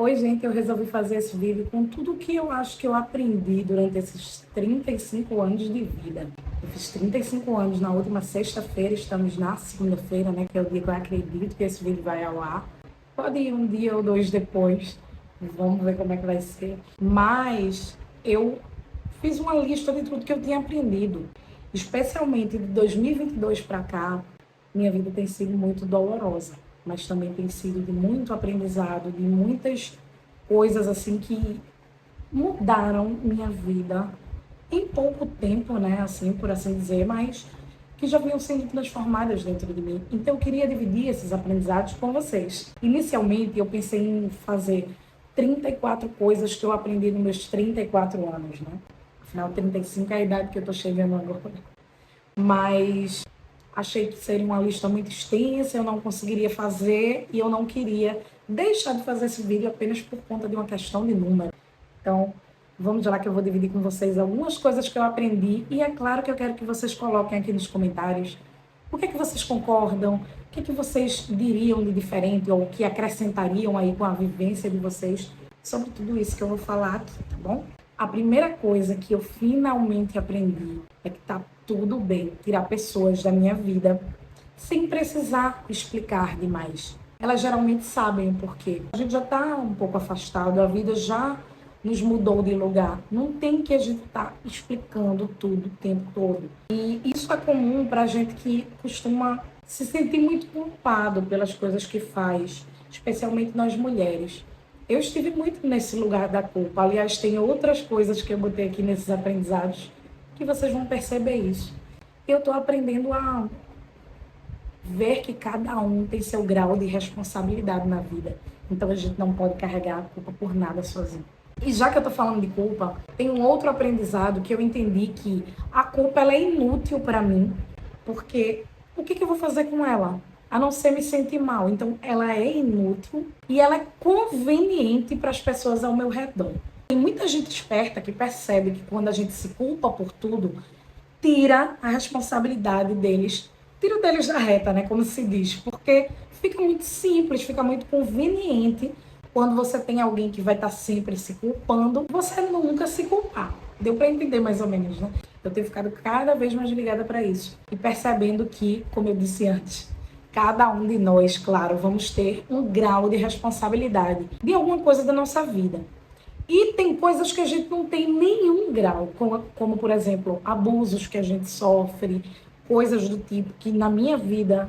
Oi, gente, eu resolvi fazer esse vídeo com tudo que eu acho que eu aprendi durante esses 35 anos de vida. Eu fiz 35 anos na última sexta-feira, estamos na segunda-feira, né, que é o dia que eu acredito que esse vídeo vai ao ar. Pode ir um dia ou dois depois, vamos ver como é que vai ser. Mas eu fiz uma lista de tudo que eu tinha aprendido, especialmente de 2022 para cá. Minha vida tem sido muito dolorosa, mas também tem sido de muito aprendizado, de muitas coisas assim que mudaram minha vida em pouco tempo, né, assim, por assim dizer, mas que já vinham sendo transformadas dentro de mim. Então eu queria dividir esses aprendizados com vocês. Inicialmente eu pensei em fazer 34 coisas que eu aprendi nos meus 34 anos, né? Afinal, 35 é a idade que eu tô chegando agora. Mas achei que seria uma lista muito extensa, eu não conseguiria fazer e eu não queria deixar de fazer esse vídeo apenas por conta de uma questão de número. Então, vamos lá que eu vou dividir com vocês algumas coisas que eu aprendi e é claro que eu quero que vocês coloquem aqui nos comentários o que é que vocês concordam, o que é que vocês diriam de diferente ou que acrescentariam aí com a vivência de vocês sobre tudo isso que eu vou falar aqui, tá bom? A primeira coisa que eu finalmente aprendi é que tá tudo bem tirar pessoas da minha vida sem precisar explicar demais. Elas geralmente sabem o porquê. A gente já tá um pouco afastado, a vida já nos mudou de lugar. Não tem que a gente estar explicando tudo o tempo todo. E isso é comum para a gente que costuma se sentir muito culpado pelas coisas que faz, especialmente nós mulheres. Eu estive muito nesse lugar da culpa. Aliás, tem outras coisas que eu botei aqui nesses aprendizados que vocês vão perceber isso. Eu estou aprendendo a ver que cada um tem seu grau de responsabilidade na vida. Então a gente não pode carregar a culpa por nada sozinho. E já que eu tô falando de culpa, tem um outro aprendizado que eu entendi que a culpa ela é inútil para mim, porque o que eu vou fazer com ela? A não ser me sentir mal. Então ela é inútil e ela é conveniente para as pessoas ao meu redor. Tem muita gente esperta que percebe que quando a gente se culpa por tudo, tira a responsabilidade deles, tira deles da reta, né, como se diz, porque fica muito simples, fica muito conveniente quando você tem alguém que vai estar sempre se culpando, você nunca se culpar. Deu para entender mais ou menos, né? Eu tenho ficado cada vez mais ligada para isso e percebendo que, como eu disse antes, cada um de nós, claro, vamos ter um grau de responsabilidade de alguma coisa da nossa vida. E tem coisas que a gente não tem nenhum grau, como por exemplo, abusos que a gente sofre, coisas do tipo que na minha vida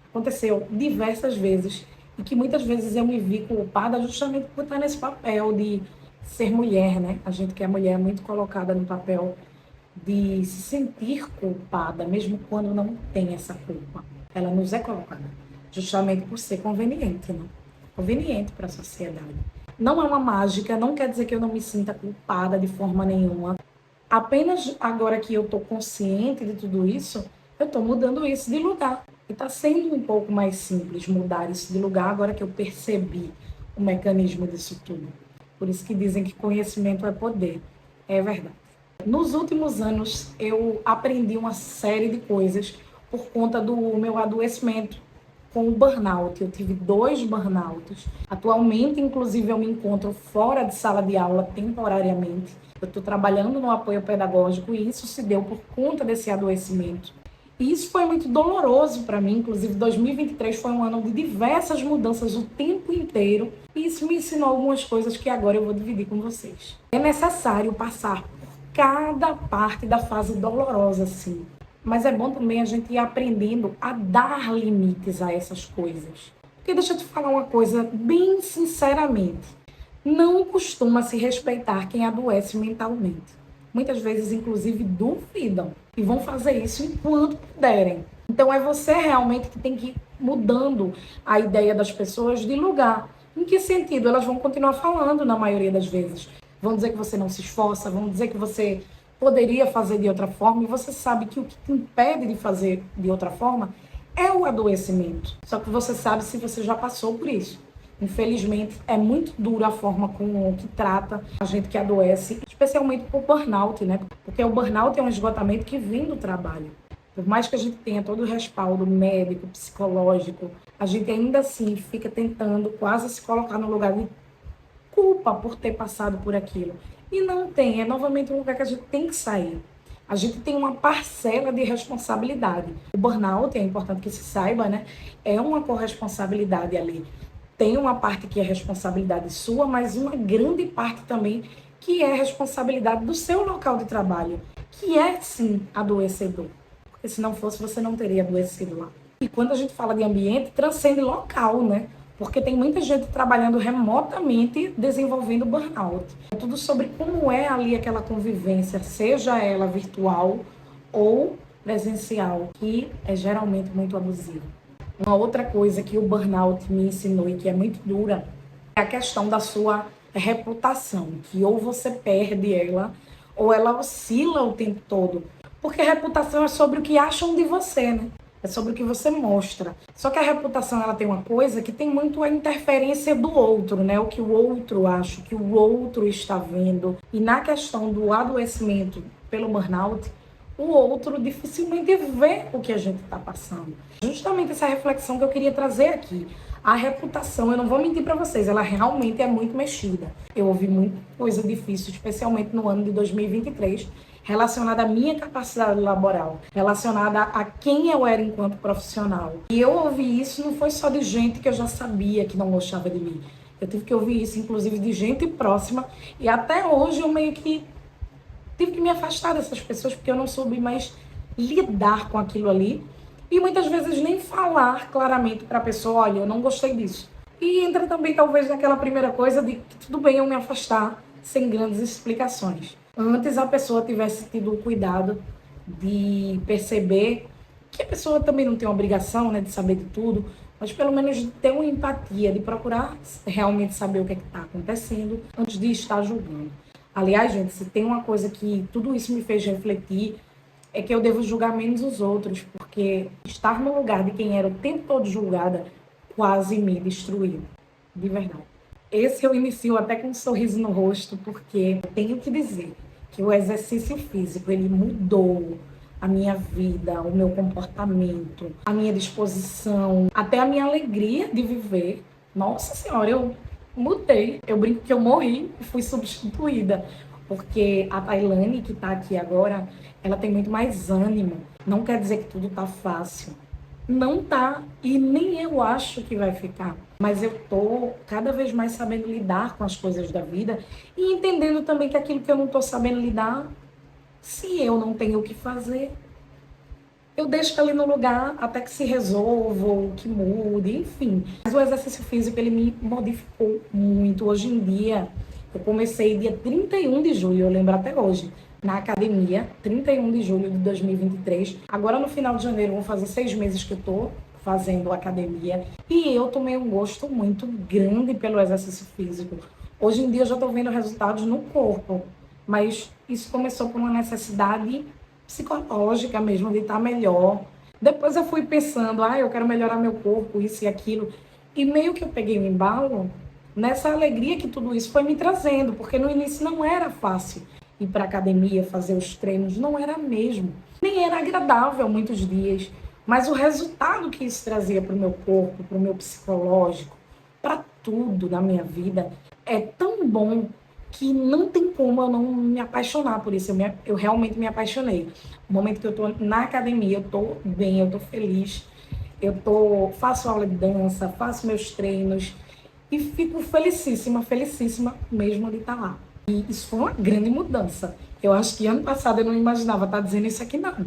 aconteceu diversas vezes e que muitas vezes eu me vi culpada justamente por estar nesse papel de ser mulher, né? A gente que é mulher é muito colocada no papel de se sentir culpada, mesmo quando não tem essa culpa. Ela nos é colocada justamente por ser conveniente, né? Conveniente para a sociedade. Não é uma mágica, não quer dizer que eu não me sinta culpada de forma nenhuma. Apenas agora que eu estou consciente de tudo isso, eu estou mudando isso de lugar. E está sendo um pouco mais simples mudar isso de lugar agora que eu percebi o mecanismo disso tudo. Por isso que dizem que conhecimento é poder. É verdade. Nos últimos anos, eu aprendi uma série de coisas por conta do meu adoecimento com o burnout. Eu tive 2 burnouts. Atualmente, inclusive, eu me encontro fora de sala de aula temporariamente. Eu estou trabalhando no apoio pedagógico e isso se deu por conta desse adoecimento. E isso foi muito doloroso para mim. Inclusive, 2023 foi um ano de diversas mudanças o tempo inteiro. E isso me ensinou algumas coisas que agora eu vou dividir com vocês. É necessário passar por cada parte da fase dolorosa, sim. Mas é bom também a gente ir aprendendo a dar limites a essas coisas. Porque deixa eu te falar uma coisa bem sinceramente. Não costuma se respeitar quem adoece mentalmente. Muitas vezes, inclusive, duvidam e vão fazer isso enquanto puderem. Então é você realmente que tem que ir mudando a ideia das pessoas de lugar. Em que sentido? Elas vão continuar falando na maioria das vezes. Vão dizer que você não se esforça, vão dizer que você poderia fazer de outra forma, e você sabe que o que te impede de fazer de outra forma é o adoecimento. Só que você sabe se você já passou por isso. Infelizmente, é muito dura a forma com que trata a gente que adoece, especialmente por burnout, né? Porque o burnout é um esgotamento que vem do trabalho. Por mais que a gente tenha todo o respaldo médico, psicológico, a gente ainda assim fica tentando quase se colocar no lugar de culpa por ter passado por aquilo. E não tem, é novamente um lugar que a gente tem que sair. A gente tem uma parcela de responsabilidade. O burnout, é importante que se saiba, né? É uma corresponsabilidade ali. Tem uma parte que é responsabilidade sua, mas uma grande parte também que é responsabilidade do seu local de trabalho, que é sim adoecedor. Porque se não fosse, você não teria adoecido lá. E quando a gente fala de ambiente, transcende local, né? Porque tem muita gente trabalhando remotamente, desenvolvendo burnout. É tudo sobre como é ali aquela convivência, seja ela virtual ou presencial, que é geralmente muito abusiva. Uma outra coisa que o burnout me ensinou e que é muito dura é a questão da sua reputação, que ou você perde ela ou ela oscila o tempo todo. Porque a reputação é sobre o que acham de você, né? É sobre o que você mostra. Só que a reputação, ela tem uma coisa que tem muito a interferência do outro, né? O que o outro acha, o que o outro está vendo. E na questão do adoecimento pelo burnout, o outro dificilmente vê o que a gente está passando. Justamente essa reflexão que eu queria trazer aqui. A reputação, eu não vou mentir para vocês, ela realmente é muito mexida. Eu ouvi muita coisa difícil, especialmente no ano de 2023, relacionada à minha capacidade laboral, relacionada a quem eu era enquanto profissional. E eu ouvi isso não foi só de gente que eu já sabia que não gostava de mim. Eu tive que ouvir isso, inclusive, de gente próxima. E até hoje eu meio que tive que me afastar dessas pessoas, porque eu não soube mais lidar com aquilo ali. E muitas vezes nem falar claramente para a pessoa, olha, eu não gostei disso. E entra também, talvez, naquela primeira coisa de que tudo bem eu me afastar sem grandes explicações. Antes a pessoa tivesse tido o cuidado de perceber que a pessoa também não tem uma obrigação, né, de saber de tudo, mas pelo menos de ter uma empatia, de procurar realmente saber o que é está acontecendo antes de estar julgando. Aliás, gente, se tem uma coisa que tudo isso me fez refletir, é que eu devo julgar menos os outros, porque estar no lugar de quem era o tempo todo julgada quase me destruiu, de verdade. Esse eu inicio até com um sorriso no rosto, porque eu tenho que dizer que o exercício físico, ele mudou a minha vida, o meu comportamento, a minha disposição, até a minha alegria de viver. Nossa Senhora, eu mudei. Eu brinco que eu morri e fui substituída, porque a Tailane, que está aqui agora, ela tem muito mais ânimo. Não quer dizer que tudo tá fácil. Não tá, e nem eu acho que vai ficar. Mas eu tô cada vez mais sabendo lidar com as coisas da vida e entendendo também que aquilo que eu não tô sabendo lidar, se eu não tenho o que fazer, eu deixo ali no lugar até que se resolva ou que mude, enfim. Mas o exercício físico, ele me modificou muito. Hoje em dia, eu comecei dia 31 de julho, eu lembro até hoje, na academia, 31 de julho de 2023. Agora, no final de janeiro, vão fazer 6 meses que eu tô fazendo academia. E eu tomei um gosto muito grande pelo exercício físico. Hoje em dia, eu já tô vendo resultados no corpo. Mas isso começou por uma necessidade psicológica mesmo, de estar melhor. Depois eu fui pensando, eu quero melhorar meu corpo, isso e aquilo. E meio que eu peguei um embalo nessa alegria que tudo isso foi me trazendo, porque no início não era fácil ir para academia, fazer os treinos, não era mesmo. Nem era agradável muitos dias, mas o resultado que isso trazia para o meu corpo, para o meu psicológico, para tudo na minha vida, é tão bom que não tem como eu não me apaixonar por isso. Eu realmente me apaixonei. No momento que eu tô na academia, eu tô bem, eu tô feliz. Faço aula de dança, faço meus treinos e fico felicíssima, felicíssima mesmo de estar lá. E isso foi uma grande mudança. Eu acho que ano passado eu não imaginava estar dizendo isso aqui, não.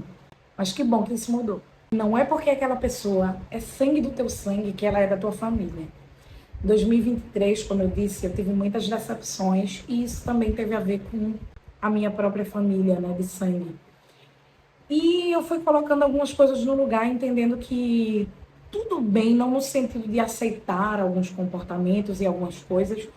Mas que bom que isso mudou. Não é porque aquela pessoa é sangue do teu sangue que ela é da tua família. 2023, como eu disse, eu tive muitas decepções e isso também teve a ver com a minha própria família, né, de sangue. E eu fui colocando algumas coisas no lugar, entendendo que tudo bem, não no sentido de aceitar alguns comportamentos e algumas coisas,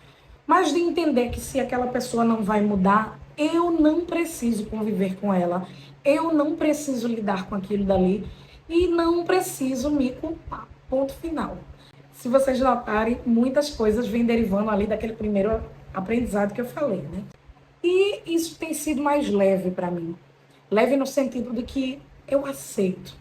mas de entender que se aquela pessoa não vai mudar, eu não preciso conviver com ela, eu não preciso lidar com aquilo dali e não preciso me culpar. Ponto final. Se vocês notarem, muitas coisas vêm derivando ali daquele primeiro aprendizado que eu falei, né? E isso tem sido mais leve para mim. Leve no sentido de que eu aceito.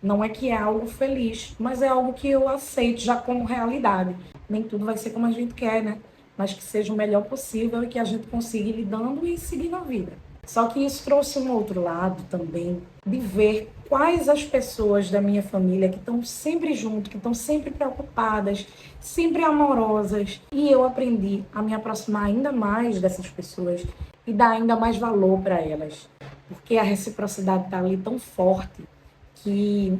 Não é que é algo feliz, mas é algo que eu aceito já como realidade. Nem tudo vai ser como a gente quer, né? mas que seja o melhor possível e que a gente consiga ir lidando e seguir na vida. Só que isso trouxe um outro lado também, de ver quais as pessoas da minha família que estão sempre junto, que estão sempre preocupadas, sempre amorosas. E eu aprendi a me aproximar ainda mais dessas pessoas e dar ainda mais valor para elas. Porque a reciprocidade está ali tão forte que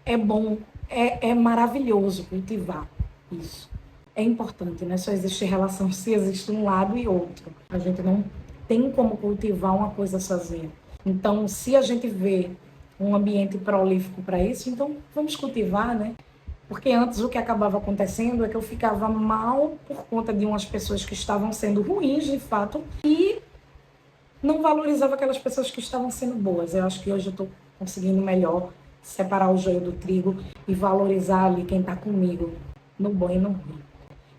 é bom, é maravilhoso cultivar isso. É importante, né? Só existe relação se existe um lado e outro. A gente não tem como cultivar uma coisa sozinha. Então, se a gente vê um ambiente prolífico para isso, então vamos cultivar, né? Porque antes o que acabava acontecendo é que eu ficava mal por conta de umas pessoas que estavam sendo ruins, de fato, e não valorizava aquelas pessoas que estavam sendo boas. Eu acho que hoje eu estou conseguindo melhor separar o joio do trigo e valorizar ali quem está comigo, no bom e no ruim.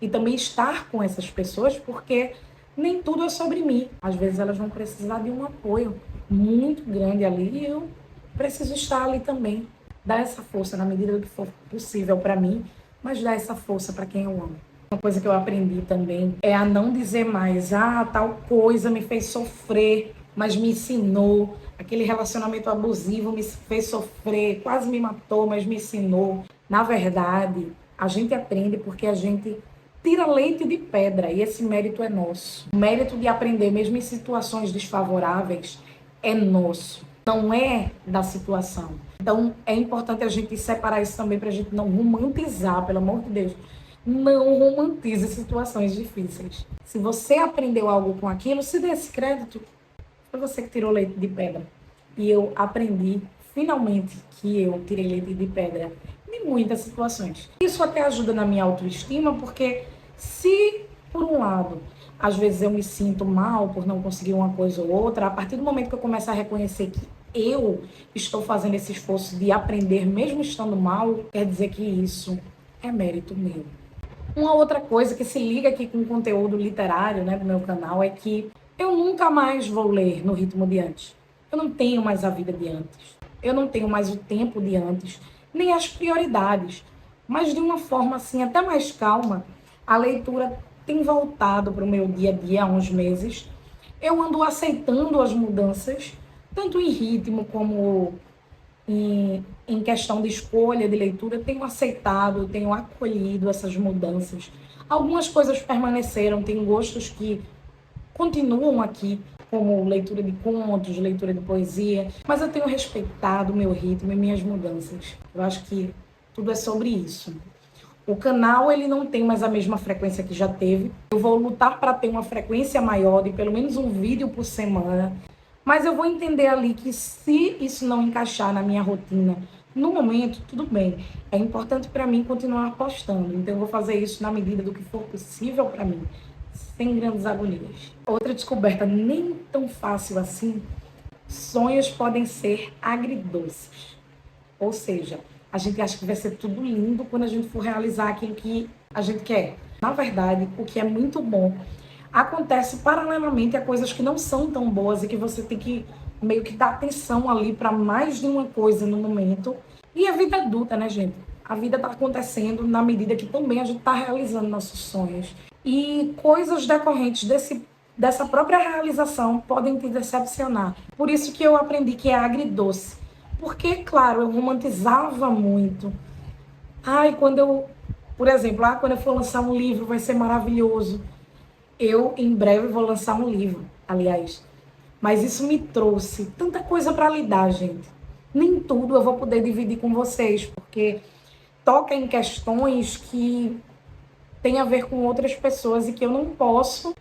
E também estar com essas pessoas, porque nem tudo é sobre mim. Às vezes elas vão precisar de um apoio muito grande ali e eu preciso estar ali também. Dar essa força na medida do que for possível para mim, mas dar essa força para quem eu amo. Uma coisa que eu aprendi também é a não dizer mais, tal coisa me fez sofrer, mas me ensinou. Aquele relacionamento abusivo me fez sofrer, quase me matou, mas me ensinou. Na verdade, a gente aprende porque a gente tira leite de pedra e esse mérito é nosso. O mérito de aprender, mesmo em situações desfavoráveis, é nosso. Não é da situação. Então, é importante a gente separar isso também para a gente não romantizar, pelo amor de Deus. Não romantize situações difíceis. Se você aprendeu algo com aquilo, se dê esse crédito. Foi você que tirou leite de pedra. E eu aprendi, finalmente, que eu tirei leite de pedra em muitas situações. Isso até ajuda na minha autoestima, porque se, por um lado, às vezes eu me sinto mal por não conseguir uma coisa ou outra, a partir do momento que eu começo a reconhecer que eu estou fazendo esse esforço de aprender mesmo estando mal, quer dizer que isso é mérito meu. Uma outra coisa que se liga aqui com o conteúdo literário, né, do meu canal é que eu nunca mais vou ler no ritmo de antes. Eu não tenho mais a vida de antes. Eu não tenho mais o tempo de antes, nem as prioridades. Mas de uma forma assim até mais calma, a leitura tem voltado para o meu dia a dia há uns meses. Eu ando aceitando as mudanças, tanto em ritmo como em questão de escolha de leitura, tenho aceitado, tenho acolhido essas mudanças. Algumas coisas permaneceram, tem gostos que continuam aqui, como leitura de contos, leitura de poesia, mas eu tenho respeitado o meu ritmo e minhas mudanças. Eu acho que tudo é sobre isso. O canal ele não tem mais a mesma frequência que já teve. Eu vou lutar para ter uma frequência maior de pelo menos um vídeo por semana. Mas eu vou entender ali que se isso não encaixar na minha rotina, no momento, tudo bem. É importante para mim continuar postando. Então eu vou fazer isso na medida do que for possível para mim, sem grandes agonias. Outra descoberta nem tão fácil assim, sonhos podem ser agridoces. Ou seja, a gente acha que vai ser tudo lindo quando a gente for realizar aquilo que a gente quer. Na verdade, o que é muito bom acontece paralelamente a coisas que não são tão boas e que você tem que meio que dar atenção ali para mais de uma coisa no momento. E a vida adulta, né, gente? A vida está acontecendo na medida que também a gente está realizando nossos sonhos. E coisas decorrentes dessa própria realização podem te decepcionar. Por isso que eu aprendi que é agridoce. Porque, claro, eu romantizava muito. Quando eu, por exemplo, quando eu for lançar um livro vai ser maravilhoso. Eu, em breve, vou lançar um livro, aliás. Mas isso me trouxe tanta coisa para lidar, gente. Nem tudo eu vou poder dividir com vocês, porque toca em questões que têm a ver com outras pessoas e que eu não posso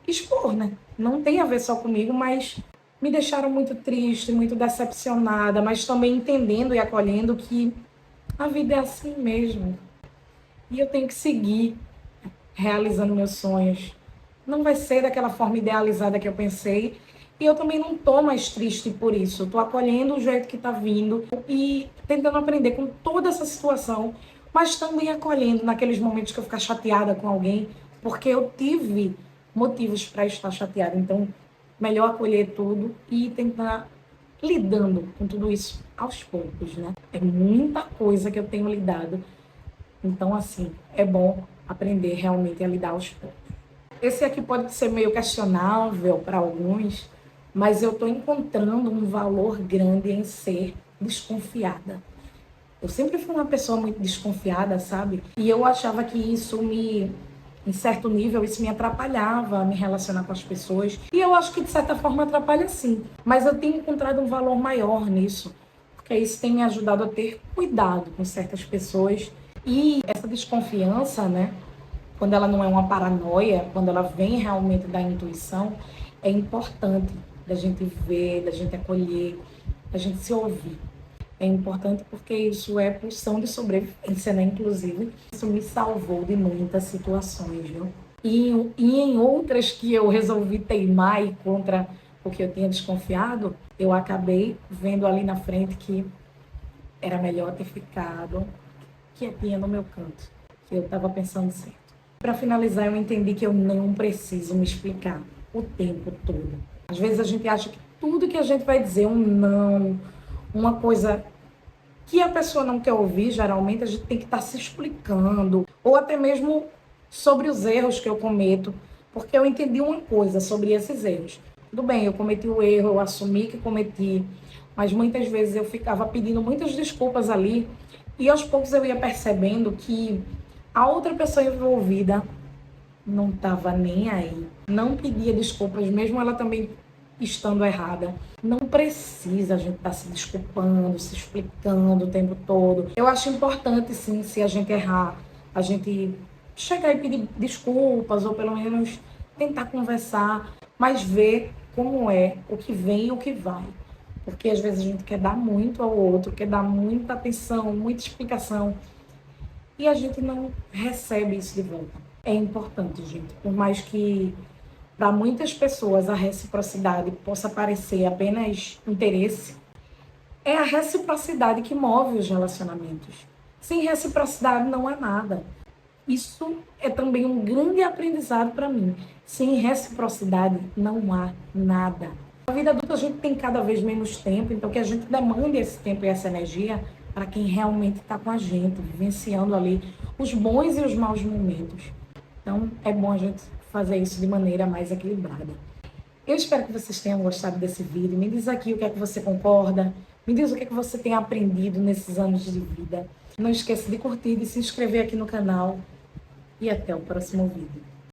expor, né? Não tem a ver só comigo, mas me deixaram muito triste, muito decepcionada, mas também entendendo e acolhendo que a vida é assim mesmo. E eu tenho que seguir realizando meus sonhos. Não vai ser daquela forma idealizada que eu pensei. E eu também não tô mais triste por isso. Eu tô acolhendo o jeito que tá vindo e tentando aprender com toda essa situação, mas também acolhendo naqueles momentos que eu ficar chateada com alguém, porque eu tive motivos para estar chateada. Então, melhor acolher tudo e tentar lidando com tudo isso aos poucos, né? É muita coisa que eu tenho lidado. Então, assim, é bom aprender realmente a lidar aos poucos. Esse aqui pode ser meio questionável para alguns, mas eu estou encontrando um valor grande em ser desconfiada. Eu sempre fui uma pessoa muito desconfiada, sabe? E eu achava que em certo nível, isso me atrapalhava a me relacionar com as pessoas. E eu acho que, de certa forma, atrapalha sim. Mas eu tenho encontrado um valor maior nisso, porque isso tem me ajudado a ter cuidado com certas pessoas. E essa desconfiança, né? Quando ela não é uma paranoia, quando ela vem realmente da intuição, é importante da gente ver, da gente acolher, da gente se ouvir. É importante porque isso é pulsão de sobrevivência, né? Inclusive, isso me salvou de muitas situações, viu? E em outras que eu resolvi teimar e contra o que eu tinha desconfiado, eu acabei vendo ali na frente que era melhor ter ficado quietinha no meu canto, que eu estava pensando certo. Para finalizar, eu entendi que eu não preciso me explicar o tempo todo. Às vezes a gente acha que tudo que a gente vai dizer, um não, uma coisa que a pessoa não quer ouvir, geralmente a gente tem que estar se explicando, ou até mesmo sobre os erros que eu cometo, porque eu entendi uma coisa sobre esses erros. Tudo bem, eu cometi o erro, eu assumi que cometi, mas muitas vezes eu ficava pedindo muitas desculpas ali, e aos poucos eu ia percebendo que a outra pessoa envolvida não estava nem aí, não pedia desculpas, mesmo ela também estando errada. Não precisa a gente estar se desculpando, se explicando o tempo todo. Eu acho importante, sim, se a gente errar, a gente chegar e pedir desculpas, ou pelo menos tentar conversar, mas ver como é, o que vem e o que vai. Porque às vezes a gente quer dar muito ao outro, quer dar muita atenção, muita explicação, e a gente não recebe isso de volta. É importante, gente, por mais que para muitas pessoas a reciprocidade possa parecer apenas interesse, é a reciprocidade que move os relacionamentos. Sem reciprocidade não há nada. Isso é também um grande aprendizado para mim. Sem reciprocidade não há nada. Na vida adulta a gente tem cada vez menos tempo, então que a gente demande esse tempo e essa energia para quem realmente está com a gente, vivenciando ali os bons e os maus momentos. Então é bom a gente fazer isso de maneira mais equilibrada. Eu espero que vocês tenham gostado desse vídeo. Me diz aqui o que é que você concorda. Me diz o que é que você tem aprendido nesses anos de vida. Não esqueça de curtir, de se inscrever aqui no canal. E até o próximo vídeo.